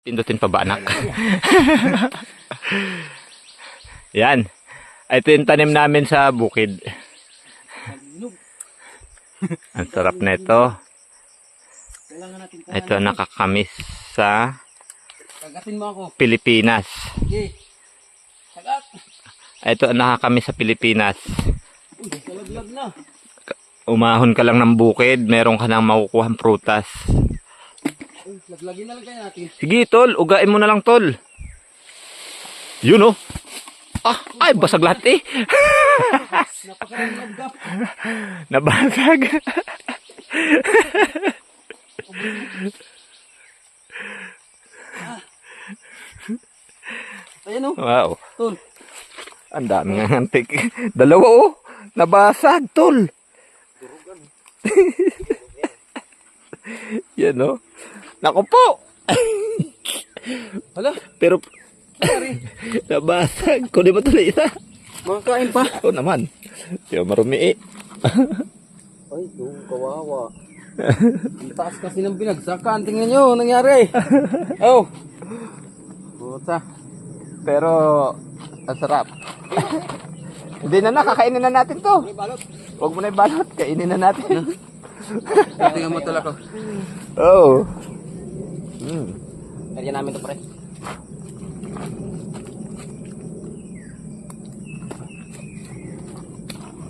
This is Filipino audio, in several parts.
Pindutin pa ba, anak? Yan. Ito yung tanim namin sa bukid. Ang sarap na ito. Ito nakakamis sa Pilipinas. Ito nakakamis sa Pilipinas. Umahon ka lang ng bukid, meron ka nang makukuhang prutas. Laglagin na lang kaya natin. Sige, tol. Ugain mo na lang, tol. Yun, oh. Ay, basag lahat eh. Napakaragap. Nabasag. Ayan o. Wow. Tol. Ang dami nga antik. Dalawa, oh. Nabasag, tol. Yan, oh. Naku po. Hala. Pero, nabasag. Kunin mo tuloy isa. Makakain pa. Oo naman. Di ba marumi eh. Ay, kawawa. Ang taas kasi ng binagsakan. Tingnan nyo, nangyari. Oh. Puta. Pero, ang sarap. Hindi na nakakainin na natin to. Huwag mo na ibalot. Kainin na natin. Tingnan mo talaga. Oh. Kaya namin to pre.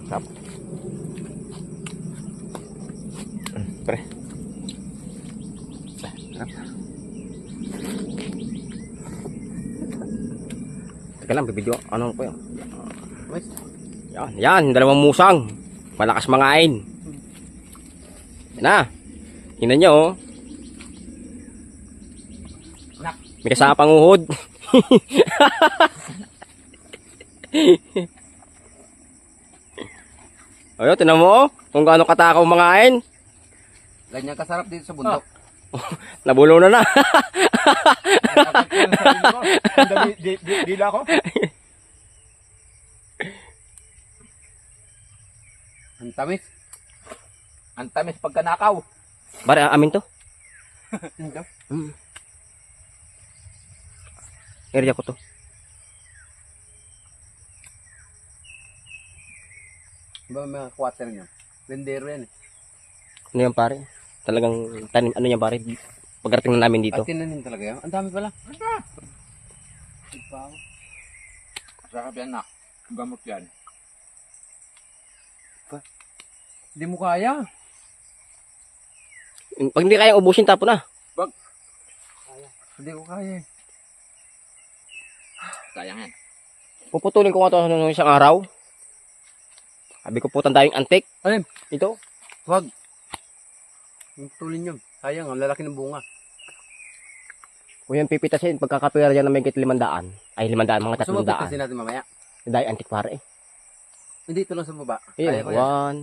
Sarap. Pre. Sarap. Teka lang, bibidyo. Ano po yun? Yan, dalawang musang. Malakas mangain. Yan na. Tingnan nyo, oh. May kasama pang uhod. Ayun, tinan mo, oh. Kung gaano katakaw mangain. Ganyan kasarap dito sa bundok. Nabulo na. Dila ko. Ang tamis. Ang tamis pagka nakaw. Bare, amin to. Ito. Area ko to. Ba mga quarter nyo? Lendero yan eh. Ano yan pare? Talagang tanim, ano yan pare? Pagdating na namin dito. At tinanin talaga yan? Ang dami pala. Sarap yan, nak. Gamot yan. Hindi mo kaya. Pag hindi kayang ubusin, tapo na. Hindi ko kaya eh. Sayang yan. Puputulin ko nga ito nung isang araw. Sabi ko po tandaan yung antik. Alin? Ito. Wag. Yung tulin yun. Sayang, ang lalaki ng bunga. Kung yan pipitasin, pagkakapira dyan na may 500. Ay, 500, mga Sumabot kasi 300. natin mamaya. Dahil antik pare. Hindi, ito lang sa baba. Ayan, Kaya ko yan.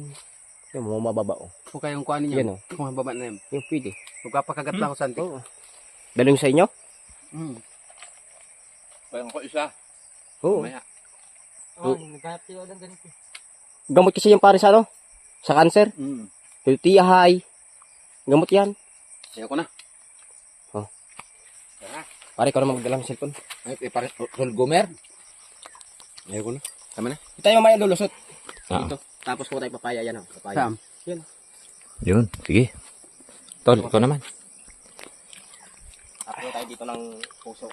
1. Yung mga mababa oh. Kung kayong kuhanin niya. Yan oh. Kung baba na yan. Yung pwede. Magkapakagat lang ako sa antik. Oo. Dalhin sa inyo? Bayang ko isa. Oo. Maya. Nagkahap sila ng ganito. Gamot kasi yung pare sa ano? Sa cancer. Tiyahay. Gamot yan. Ayaw ko na. Pare, ikaw na magdala ng cellphone. Ay, pare, Gomer. Ayaw ko na. Tama na. Tayo mamaya lulusot. Ah. Dito. Tapos ko tayo papaya yan. Oh. Papaya. Saan? Yan. Yun, sige. Tol, ikaw naman. Tapos tayo dito ng puso.